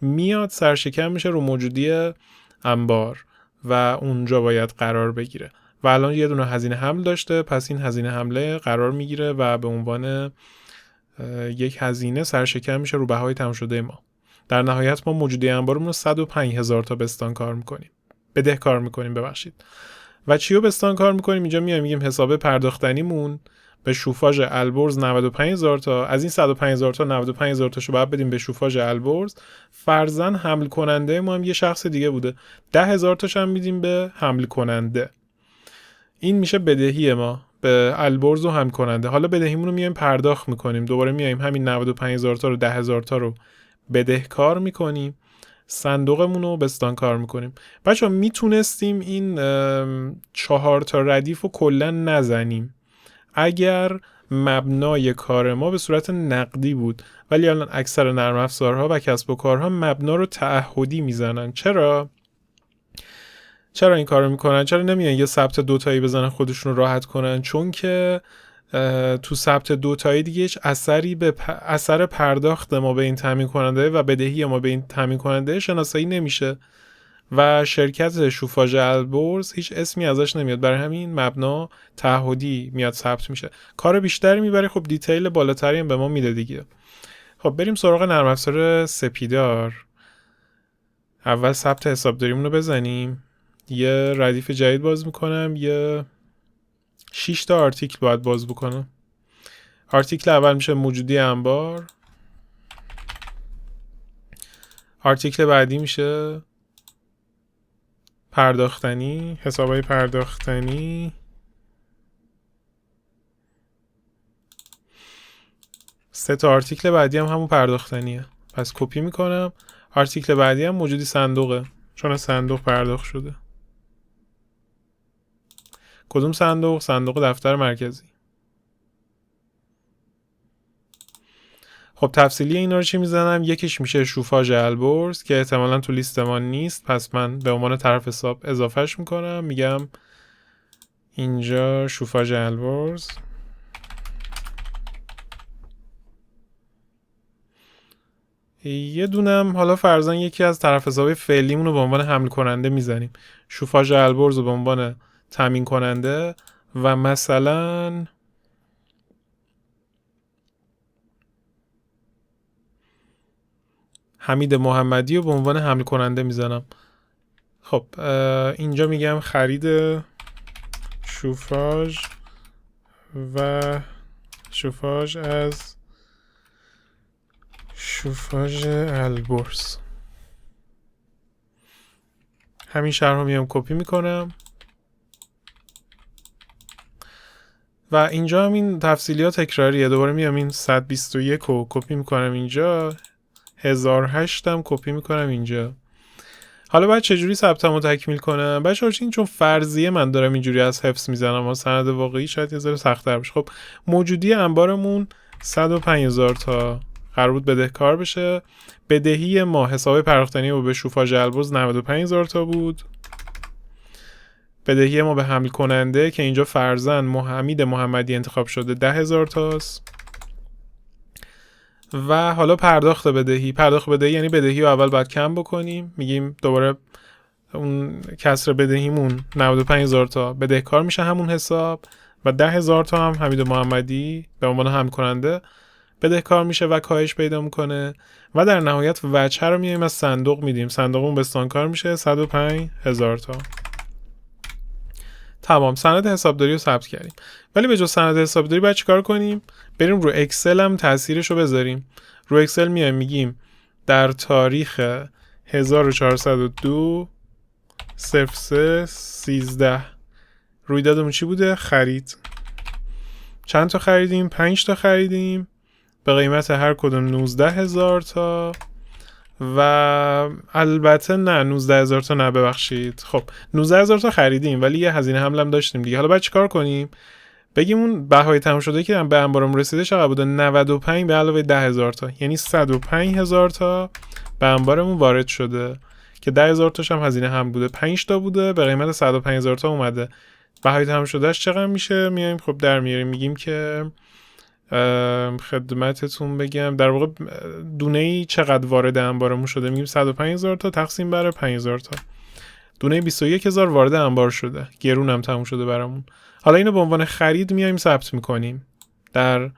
میاد سرشکم میشه رو موجودی انبار و اونجا باید قرار بگیره. و الان یه دونه هزینه حمل داشته، پس این هزینه حمله قرار میگیره و به عنوان یک هزینه سرشکم میشه رو بهای تمام شده ما. در نهایت ما موجودی انبارمون رو 105,000 تا بستانکار میکنیم، بدهکار میکنیم ببخشید. و چیو بستانکار میکنیم؟ اینجا میگیم حساب پرداختنیمون به شوفاژ البرز 95,000 تا. از این 105,000 تا 95,000 تاشو باید بدیم به شوفاژ البرز. فرضاً حمل کننده ما هم یه شخص دیگه بوده، 10,000 تاش هم میدیم به حمل کننده. این میشه بدهی ما به البرز و حمل کننده. حالا بدهیمون رو میایم پرداخت میکنیم. دوباره میایم همین 95,000 تا رو 10,000 تا رو بدهکار میکنیم، صندوقمون رو بستانکار میکنیم. بچه‌ها میتونستیم این 4 تا ردیف رو کلا نزنیم اگر مبنای کار ما به صورت نقدی بود، ولی الان اکثر نرم افزارها و کسب و کارها مبنا رو تعهدی میزنن. چرا این کارو میکنن؟ چرا نمیان یه ثبت دوتایی بزنن خودشون رو راحت کنن؟ چون که تو ثبت دوتایی دیگه هیچ اثری به اثر پرداخت ما به این تامین کننده و بدهی ما به این تامین کننده شناسایی نمیشه و شرکت شوفاژ البرز هیچ اسمی ازش نمیاد. برای همین مبنا تعهدی میاد ثبت میشه، کار بیشتری میبره. خب دیتیل بالاتری هم به ما میده دیگه. خب بریم سراغ نرم افزار سپیدار. اول ثبت حسابداریمون رو بزنیم. یه ردیف جدید باز میکنم. یه 6 تا آرتیکل باید باز بکنم. آرتیکل اول میشه موجودی انبار. آرتیکل بعدی میشه پرداختنی، حسابای پرداختنی. سه تا آرتیکل بعدی هم همون پرداختنیه، پس کپی میکنم. آرتیکل بعدی هم موجودی صندوقه، چون از صندوق پرداخت شده. کدوم صندوق؟ صندوق دفتر مرکزی. خب تفصیلی اینا رو چی میزنم؟ یکیش میشه شوفاژ البرز که احتمالاً تو لیست ما نیست، پس من به عنوان طرف حساب اضافهش میکنم. میگم اینجا شوفاژ البرز. یه دونم حالا فرضاً یکی از طرف حساب فعلیمون رو به عنوان حمل کننده میزنیم. شوفاژ البرز رو به عنوان تامین کننده و مثلا حمید محمدی رو به عنوان حمل کننده میزنم. خب اینجا میگم خرید شوفاژ و شوفاژ از شوفاژ البرز. همین شرح رو میام کپی میکنم و اینجا هم این تفصیلیات تکراریه. دوباره میام این 121 رو کپی میکنم اینجا، 1008 هم کپی میکنم اینجا. حالا باید چجوری ثبتمو تکمیل کنم؟ بچه‌ها چون فرضیه من دارم اینجوری از حفظ میزنم و سند واقعی شاید یه ذره سخت‌تر بشه. خب موجودی انبارمون 105,000 تا قرار بود بدهکار بشه. بدهی ما حساب پرداختنی و به شوفاژ البرز 95,000 تا بود. بدهی ما به حمل کننده که اینجا فرضاً حمید محمدی انتخاب شده 10,000 تاست. و حالا پرداخت بدهی یعنی بدهی رو اول باید کم بکنیم. میگیم دوباره اون کسر بدهیمون 95,000 تا بدهکار میشه همون حساب و 10,000 تا هم حمید محمدی به عنوان حمل کننده بدهکار میشه و کاهش پیدا میکنه و در نهایت وجه رو میایم از صندوق میدیم. صندوقمون بستانکار میشه 105,000 تا. تمام، سند حسابداری رو ثبت کردیم. ولی به جز سند حسابداری باید چیکار کنیم؟ بریم رو اکسل هم تاثیرش رو بذاریم. رو اکسل میایم میگیم در تاریخ 1402 03 13 رویدادمون چی بوده؟ خرید. چند تا خریدیم؟ 5 تا خریدیم به قیمت هر کدوم 19,000 تا و البته نه 19,000 تا نه، ببخشید. خب 19,000 تا خریدیم ولی یه هزینه حمل هم داشتیم دیگه. حالا باید چیکار کنیم؟ بگیم اون بهای تموم شده که به انبارم رسیده چقدر بوده؟ 95 به علاوه 10,000 تا، یعنی 105,000 تا به انبارمون وارد شده که 10,000 تاش هم هزینه هم بوده. 5 تا بوده به قیمت 105,000 تا اومده. بهای تموم شدهش چقدر میشه؟ میایم خب در میاریم میگیم که خدمتتون بگم در واقع دونه‌ای چقدر وارد انبارمون شده. میگیم 105,000 تا تقسیم بر 5,000 تا، دونه 21,000 وارد انبار شده. گرون هم تموم شده برامون. حالا اینو به عنوان خرید میایم ثبت میکنیم در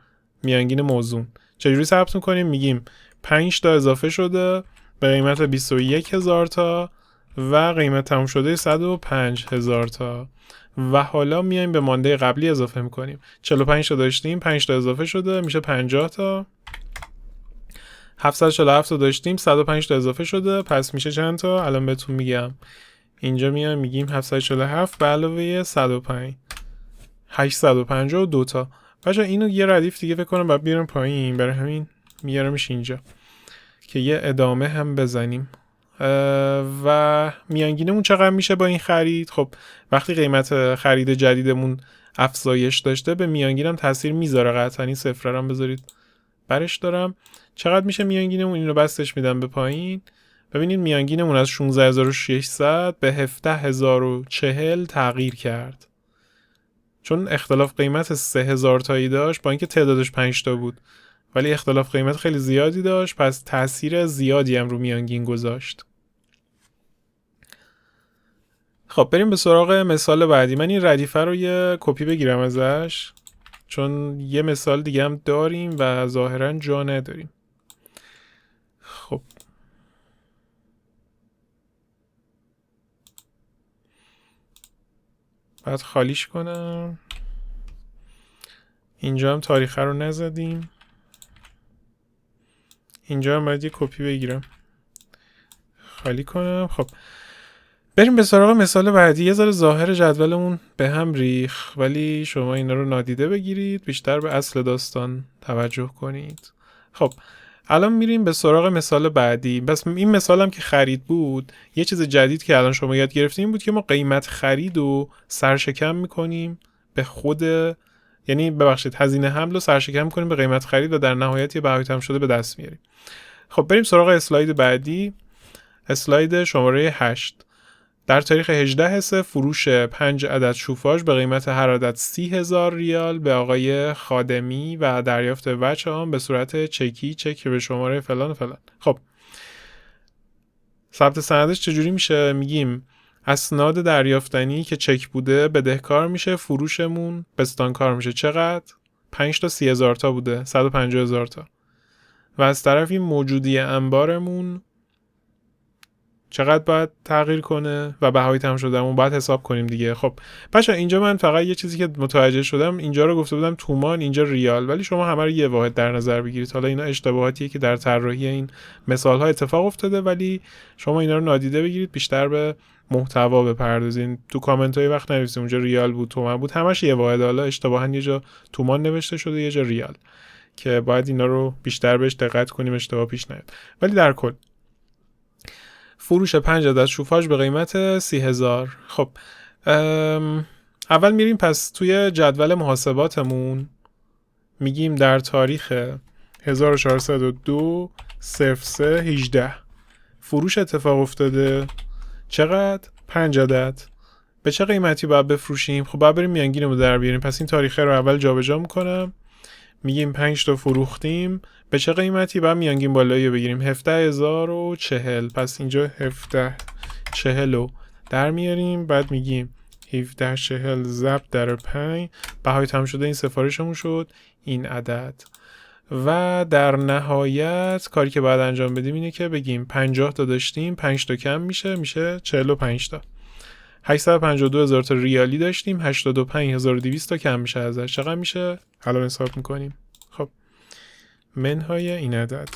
میانگین موزون. چجوری ثبت میکنیم؟ میگیم 5 تا اضافه شده به قیمت 21,000 تا و قیمت تموم شده 105,000 تا و حالا میایم به مانده قبلی اضافه میکنیم. 45 تا داشتیم، 5 تا اضافه شده میشه 50 تا. 747 تا داشتیم، 105 تا اضافه شده پس میشه چند تا؟ الان بهتون میگم. اینجا میایم میگیم 747 به علاوه 105 852 تا. بچه اینو یه ردیف دیگه فکر کنم باید بیارم پایین، برای همین میارمش اینجا که یه ادامه هم بزنیم. و میانگینمون چقدر میشه با این خرید؟ خب وقتی قیمت خرید جدیدمون افزایش داشته به میانگینم تاثیر میذاره قطعا. این صفر رو هم بذارید برش دارم. چقدر میشه میانگینمون؟ اینو بستش میدم به پایین. ببینید میانگینمون از 16,600 به 17,040 تغییر کرد، چون اختلاف قیمت 3,000 تایی داشت با اینکه تعدادش 5 تا بود، ولی اختلاف قیمت خیلی زیادی داشت، پس تأثیر زیادی هم رو میانگین گذاشت. خب بریم به سراغ مثال بعدی. من این ردیفه رو یه کپی بگیرم ازش، چون یه مثال دیگه هم داریم و ظاهرا جا نداریم. خب بعد خالیش کنم. اینجا هم تاریخ رو نزدیم. اینجا هم باید یه کپی بگیرم خالی کنم. خب بریم به سراغ مثال بعدی. یه ذره ظاهر جدولمون به هم ریخ، ولی شما اینا رو نادیده بگیرید، بیشتر به اصل داستان توجه کنید. خب الان میریم به سراغ مثال بعدی. بس این مثال هم که خرید بود، یه چیز جدید که الان شما یاد گرفتیم بود که ما قیمت خرید رو سرشکم میکنیم به خود، یعنی ببخشید هزینه حمل رو سرشکم میکنیم به قیمت خرید و در نهایت یه بهای تمام شده به دست میاریم. خب بریم سراغ اسلاید بعدی. اسلاید شماره 8. در تاریخ 18 سه فروش 5 عدد شوفاژ به قیمت هر عدد 30,000 ریال به آقای خادمی و دریافت وجه آن به صورت چکی، چک به شماره فلان فلان. خب ثبت سندش چجوری میشه؟ میگیم اسناد دریافتنی که چک بوده بدهکار میشه، فروشمون بستانکار میشه. چقدر؟ 5 تا 30,000 تا بوده، 150,000 تا. و از طرفی موجودی انبارمون چقدر باید تغییر کنه و بهای تمام شدهمون باید حساب کنیم دیگه. خب بچه اینجا من فقط یه چیزی که متوجه شدم، اینجا رو گفته بودم تومان، اینجا ریال، ولی شما همه رو یه واحد در نظر بگیرید. حالا اینا اشتباهاتیه که در طراحی این مثال ها اتفاق افتاده، ولی شما اینا رو نادیده بگیرید، بیشتر به محتوا بپردازین. تو کامنت های وقت نویسید اونجا ریال بود، تومان بود، همش یه واحد. حالا اشتباهاً یه جا تومان نوشته شده، یه جا ریال، که باید اینا رو بیشتر بهش دقت کنیم اشتباه پیش نیاد. ولی در کل فروش 5 عدد شوفاژ به قیمت 30,000. خب اول میریم پس توی جدول محاسباتمون میگیم در تاریخ 1402 03 18 فروش اتفاق افتاده. چقدر؟ 5 عدد. به چه قیمتی باید بفروشیم؟ خب باید بریم میانگینمو در بیاریم. پس این تاریخه رو اول جابجا میکنم، میگیم 5 تا فروختیم، به چه قیمتی؟ باید میانگین بالایی بگیریم، 17,040. پس اینجا 1740 رو در میاریم، بعد میگیم 1740 ضرب در 5، بهای تمام شده این سفارشمون شد این عدد. و در نهایت کاری که باید انجام بدیم اینه که بگیم 50 تا داشتیم، 5 تا کم میشه 45 تا. 852,000 تا ریالی داشتیم، 85,200 تا کم میشه ازش. چقدر میشه؟ الان حساب میکنیم. خب منهای این عدد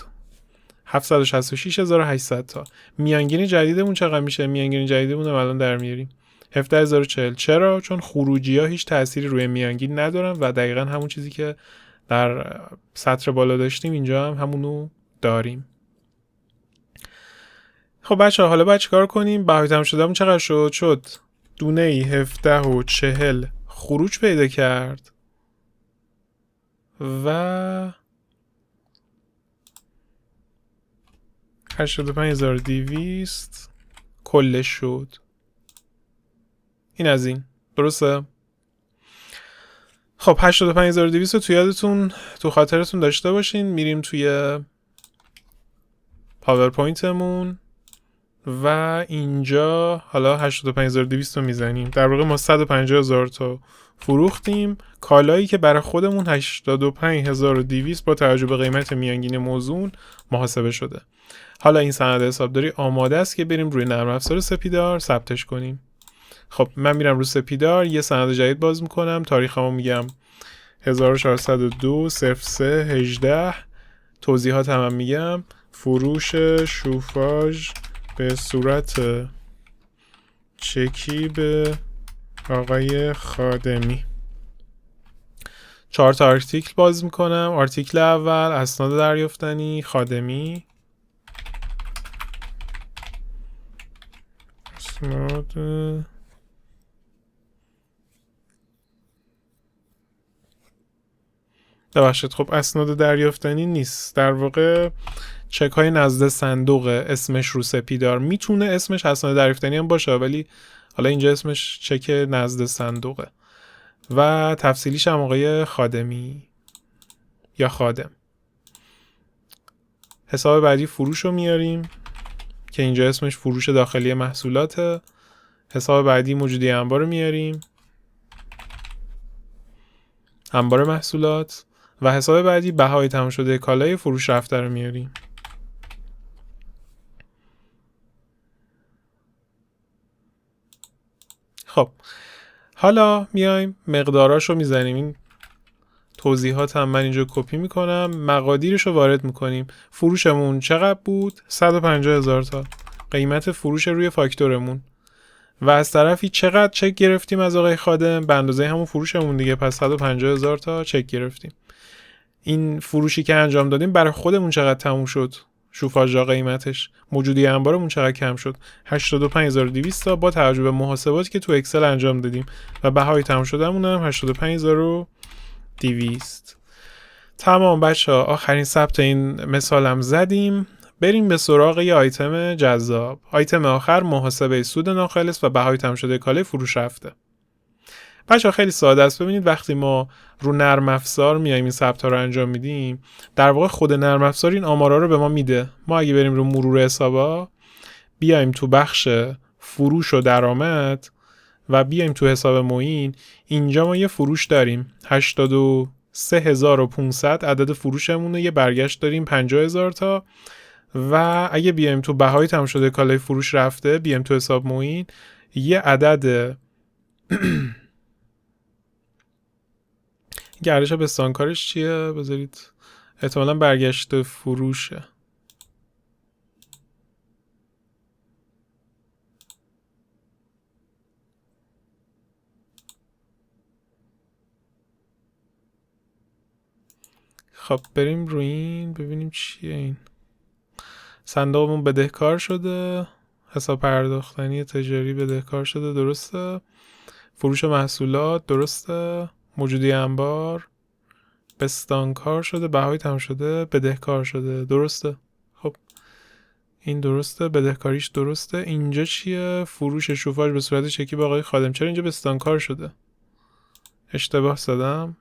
766,800 تا. میانگین جدیدمون چقدر میشه؟ میانگین جدیدمون رو الان در میاریم، 17,040. چرا؟ چون خروجی ها هیچ تأثیری روی میانگین ندارن و دقیقا همون چیزی که در سطر بالا داشتیم اینجا هم همونو داریم. خب بچه حالا باید چیکار کنیم؟ بهای تمام شدهمون چقدر شد دونه ای 1740 خروج پیدا کرد و 85,200 کلش شد. این از این درسته؟ خب 85,200 رو تو یادتون تو خاطرتون داشته باشین. میریم توی پاورپوینتمون و اینجا حالا 85,200 رو میزنیم. در واقع ما 150,000 تا فروختیم. کالایی که برای خودمون 85,200 با توجه به قیمت میانگین موزون محاسبه شده. حالا این سند حسابداری آماده است که بریم روی نرم افزار سپیدار ثبتش کنیم. خب من میرم روی سپیدار، یه سند جدید باز میکنم، تاریخمو میگم 1402 03 18. توضیحات هم میگم فروش شوفاژ به صورت چکی به آقای خادمی. 4 تا آرتیکل باز میکنم. آرتیکل اول اسناد دریافتنی خادمی، اسناد ببخشید، خب اسناد دریافتنی نیست، در واقع چک های نزد صندوق اسمش رو سپیدار. میتونه اسمش اسناد دریافتنی هم باشه، ولی حالا اینجا اسمش چک نزد صندوقه. و تفصیلیش هم آقای خادمی یا خادم. حساب بعدی فروش رو میاریم که اینجا اسمش فروش داخلی محصولاته. حساب بعدی موجودی انبار رو میاریم، انبار محصولات. و حساب بعدی بهای تمام شده کالای فروش رفته رو میاریم. خب حالا میایم مقداراشو میزنیم. این توضیحات هم من اینجا کپی میکنم، مقادیرش رو وارد میکنیم. فروشمون چقدر بود؟ 150,000 تا قیمت فروش روی فاکتورمون. و از طرفی چقدر چک گرفتیم از آقای خادم؟ به اندازه همون فروشمون دیگه، پس 150,000 تا چک گرفتیم. این فروشی که انجام دادیم برای خودمون چقدر تموم شد؟ شوفاژا قیمتش. موجودی انبارمون چقدر کم شد؟ 85,200 تا با توجه به محاسباتی که تو اکسل انجام دادیم و بهای تموم شدهمون هم 85,200. تمام بچه‌ها، آخرین ثبت این مثالم زدیم. بریم به سراغ یه آیتم جذاب. آیتم آخر محاسبه سود ناخالص و بهای تموم شده کالای فروش رفته. بچه‌ها خیلی ساده است. ببینید وقتی ما رو نرم افزار میایم این ثبت‌ها رو انجام میدیم، در واقع خود نرم افزار این آمارا رو به ما میده. ما اگه بریم رو مرور حسابا، بیایم تو بخش فروش و درآمد و بیایم تو حساب معین، اینجا ما یه فروش داریم 83,500 عدد فروشمونه، یه برگشت داریم 50,000 تا. و اگه بیایم تو بهای تموم شده کالای فروش رفته، بیایم تو حساب معین، یه عدد گردش بستانکارش چیه؟ بذارید احتمالاً برگشت فروشه. خب بریم روی این ببینیم چیه. این صندوقمون بدهکار شده، حساب پرداختنی تجاری بدهکار شده، درسته. فروش محصولات درسته، موجودی انبار بستانکار شده، بهای تموم شده بدهکار شده، درسته. خب این درسته، بدهکاریش درسته. اینجا چیه؟ فروش شوفاژ به صورت چکی به آقای خادم. چرا اینجا بستانکار شده؟ اشتباه زدم.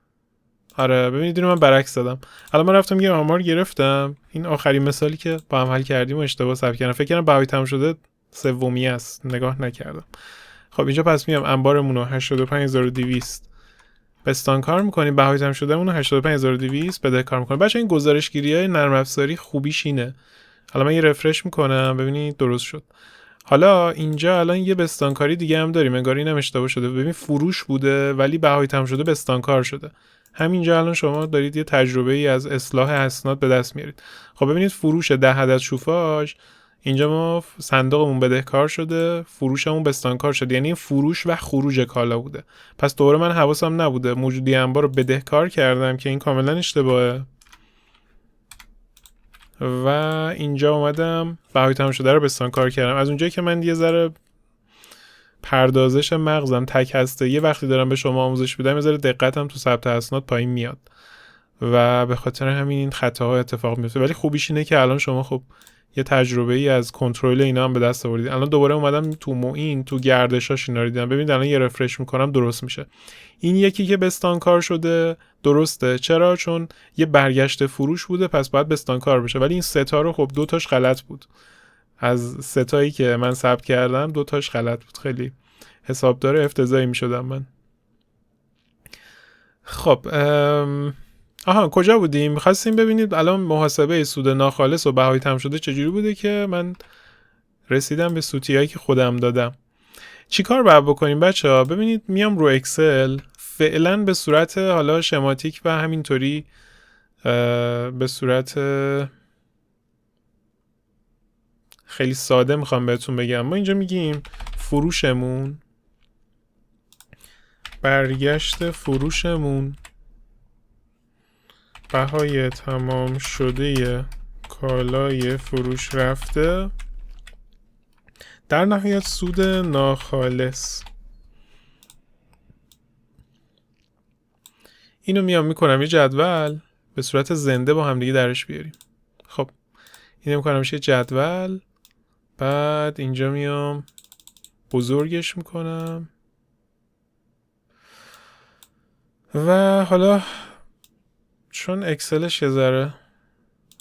آره ببینید اینو من برعکس زدم. الان من رفتم یه آمار گرفتم، این آخرین مثالی که با هم حل کردیم و اشتباه ثبت کردم. فکر کردم بهای تموم شده سومی است، نگاه نکردم. خب اینجا پس میام انبارمون رو 85,200 بستانکار میکنیم، بهای تموم شدهمون رو 85,200 بدهکار میکنیم. بچه این گزارشگیری‌های نرم افزاری خوبیش اینه. حالا من یه رفرش میکنم ببینید درست شد. حالا اینجا الان یه بستانکاری دیگه هم داریم، انگار اینم اشتباه شده. ببین فروش بوده ولی بهای تموم شده بستانکار شده. همینجا الان شما دارید یه تجربه ای از اصلاح اسناد به دست میارید. خب ببینید فروش 10 عدد شوفاژ، اینجا ما صندوقمون بدهکار شده، فروشمون بستانکار شده، یعنی فروش و خروج کالا بوده. پس دوباره من حواسم نبوده، موجودی انبار رو بدهکار کردم که این کاملا اشتباهه. و اینجا اومدم بهای تموم شده رو بستانکار کردم. از اونجایی که من یه ذره پردازش مغزم تک هسته، یه وقتی دارم به شما آموزش میدم یه ذره دقتم تو ثبت اسناد پایین میاد و به خاطر همین این خطاها اتفاق میفته. ولی خوبیش اینه که الان شما خب یه تجربه ای از کنترل اینا هم به دست آوردید. الان دوباره اومدم تو معین، تو گردشاش اینا رو دیدم. ببینید الان یه رفرش میکنم درست میشه. این یکی که بستانکار شده درسته. چرا؟ چون یه برگشت فروش بوده، پس باید بستانکار بشه. ولی این سه تا رو خب دو تاش غلط بود. از سه تایی که من ثبت کردم دو تاش غلط بود. خیلی حسابدار افتضاحی میشدم من. خب کجا بودیم؟ می‌خواستیم ببینید الان محاسبه سود ناخالص و بهای تموم شده چجوری بوده که من رسیدم به سوتیایی که خودم دادم. چیکار باید بکنیم بچه‌ها؟ ببینید میام رو اکسل، فعلا به صورت حالا شماتیک و همینطوری به صورت خیلی ساده میخوام بهتون بگم. ما اینجا میگیم فروشمون، برگشت فروشمون، بهای تمام شده کالای فروش رفته، در نهایت سود ناخالص. اینو میام میکنم یه جدول به صورت زنده با همدیگه درش بیاریم. خب اینو میکنم یه جدول، بعد اینجا میام بزرگش میکنم و حالا چون اکسلش یه ذره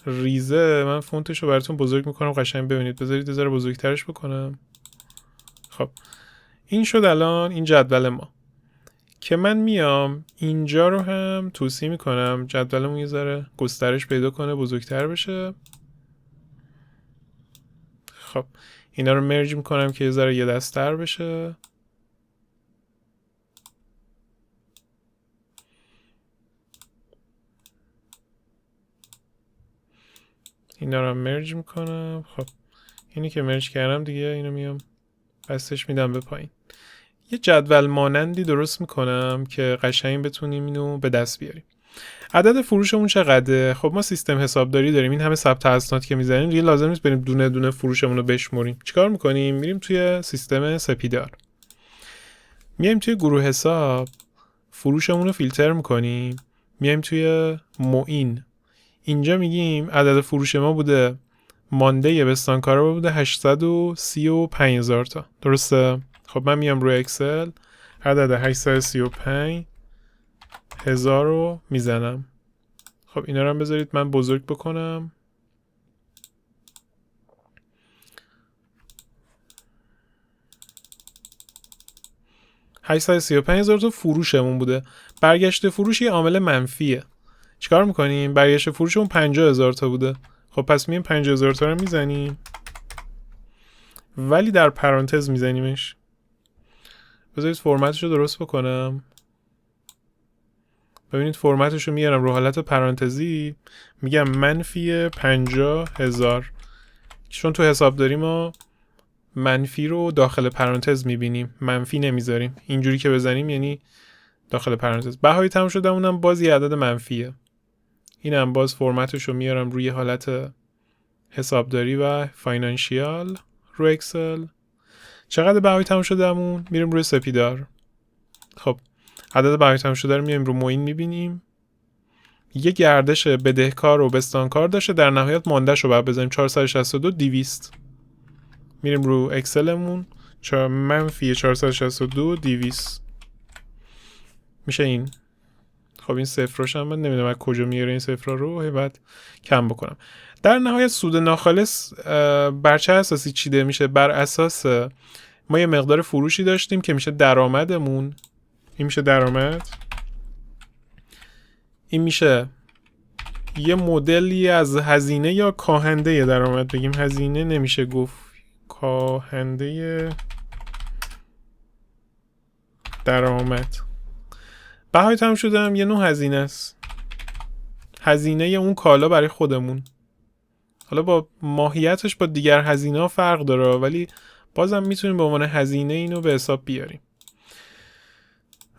ریزه من فونتش رو براتون بزرگ میکنم قشنگ ببینید. بذارید یه ذره بزرگترش بکنم. خب این شد الان این جدول ما که من میام اینجا رو هم توصیه میکنم جدولمون یه ذره گسترش پیدا کنه، بزرگتر بشه. خب اینا رو مرج میکنم که یه ذره یه دست‌تر بشه. اینا رو مرج میکنم. خب اینی که مرج کردم دیگه اینو میام بستش میدم به پایین. یه جدول مانندی درست میکنم که قشنگ بتونیم اینو به دست بیاریم. عدد فروشمون چقدره؟ خب ما سیستم حسابداری داریم، این همه ثبت اسناد که میزنیم دیگه لازم نیست بریم دونه دونه فروشمون رو بشمریم. چیکار میکنیم؟ میریم توی سیستم سپیدار، میایم توی گروه حساب، فروشمون رو فیلتر میکنیم، میایم توی معین، اینجا میگیم عدد فروش ما بوده مانده بستانکارا بوده 835,000 تا، درسته؟ خب من میام روی اکسل عدد 835,000 رو میزنم. خب اینا رو هم بذارید من بزرگ بکنم. $835,000 تا فروشمون بوده. برگشت فروش یه عامل منفیه. چیکار میکنیم؟ برگشت فروشمون 50,000 تا بوده. خب پس میایم 50,000 تا رو میزنیم، ولی در پرانتز میزنیمش. بذارید فرمتش رو درست بکنم. ببینید فرمتش رو میارم رو حالت پرانتزی، میگم منفی 50,000، چون تو حسابداری ما منفی رو داخل پرانتز میبینیم، منفی نمیذاریم. اینجوری که بزنیم یعنی داخل پرانتز. بهای تموم شده اونم باز یه عدد منفیه. اینم باز فرمتش رو میارم روی حالت حسابداری و فاینانشیال رو اکسل. چقدر بهای تموم شده همون؟ میریم روی سپیدار. خب عدد بهای تموم شده رو میایم رو معین میبینیم، یه گردش بدهکار و بستانکار داشته، در نهایت ماندهش رو باید بزنیم 462 200. میریم رو اکسلمون منفی 462 200 میشه این. خب این صفراش هم من نمیدونم از کجا میاره این صفرا رو، بعد کم بکنم. در نهایت سود ناخالص بر چه اساسی چیده میشه؟ بر اساس ما یه مقدار فروشی داشتیم که میشه درآمدمون، این میشه درآمد، این میشه یه مدلی از هزینه یا کاهنده درآمد. بگیم هزینه نمیشه گفت، کاهنده درآمد. بهای تموم شده هم یه نوع هزینه است، هزینه اون کالا برای خودمون. حالا با ماهیتش با دیگر هزینه ها فرق داره، ولی بازم میتونیم به عنوان هزینه اینو به حساب بیاریم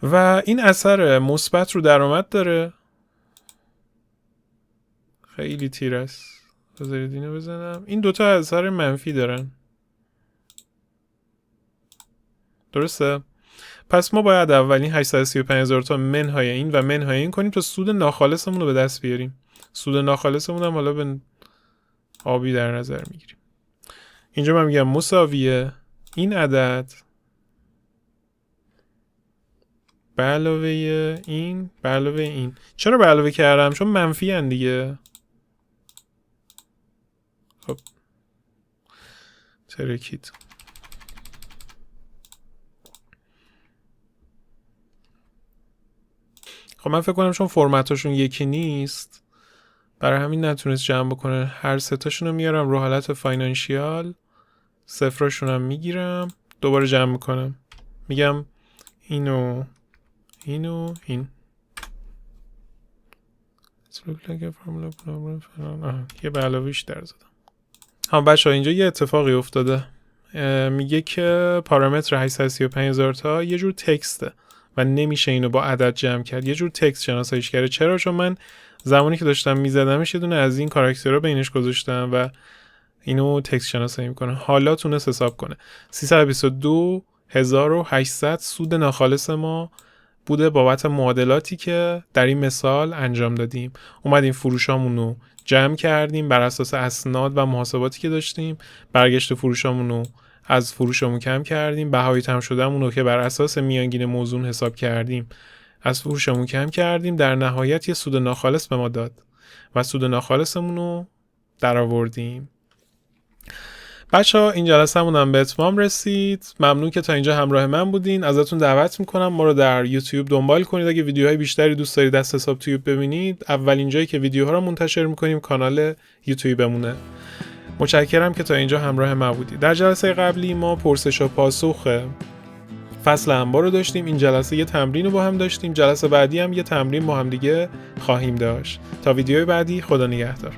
و این اثر مثبت رو درآمد داره. خیلی تیر است، بذارید اینو بزنم. این دوتا اثر منفی دارن، درسته؟ پس ما باید اولین 835,000 تا منهای این و منهای این کنیم تا سود ناخالصمون رو به دست بیاریم. سود ناخالصمون هم حالا به آبی در نظر میگیریم. اینجا من میگم مساویه این عدد به علاوه این به علاوه این. چرا به علاوه کردم؟ چون منفی ان دیگه. خب ترکید. خب من فکر کنم چون فرمتاشون یکی نیست برای همین نتونست جمع بکنه. هر سه رو میارم رو حالت فاینانشیال، صفراشون هم میگیرم، دوباره جمع میکنم، میگم اینو اینو این. یه به علاوهش در زدم. بچه ها اینجا یه اتفاقی افتاده. میگه که پارامتر 835,000 تا یه جور تکسته و نمیشه اینو با عدد جمع کرد. یه جور تکست شناساییش کرده. چرا؟ چون من زمانی که داشتم میزدمش یه دونه از این کاراکترها بینش گذاشتم و اینو تکست شناسایی میکنه. حالا تونست حساب کنه 322,800 سود ناخالص ما بوده بابت معادلاتی که در این مثال انجام دادیم. اومدیم فروشامون رو جمع کردیم بر اساس اسناد و محاسباتی که داشتیم، برگشت فروشامون رو از فروشمون کم کردیم، بهای تمام شدهمون رو که بر اساس میانگین موزون حساب کردیم از فروشمون کم کردیم، در نهایت یه سود ناخالص به ما داد و سود ناخالصمون رو در آوردیم. بچه‌ها این جلسه‌مون هم به اتمام رسید. ممنون که تا اینجا همراه من بودین. ازتون دعوت میکنم ما رو در یوتیوب دنبال کنید. اگه ویدیوهای بیشتری دوست دارید دست حساب تیوب ببینید، اولین جایی که ویدیوها رو منتشر میکنیم کانال یوتیوبمونه. متشکرم که تا اینجا همراه ما بودید. در جلسه قبلی ما پرسش و پاسخ فصل انبار رو داشتیم. این جلسه یه تمرین رو با هم داشتیم. جلسه بعدی هم یه تمرین با هم دیگه خواهیم داشت. تا ویدیوی بعدی، خدا نگهدار.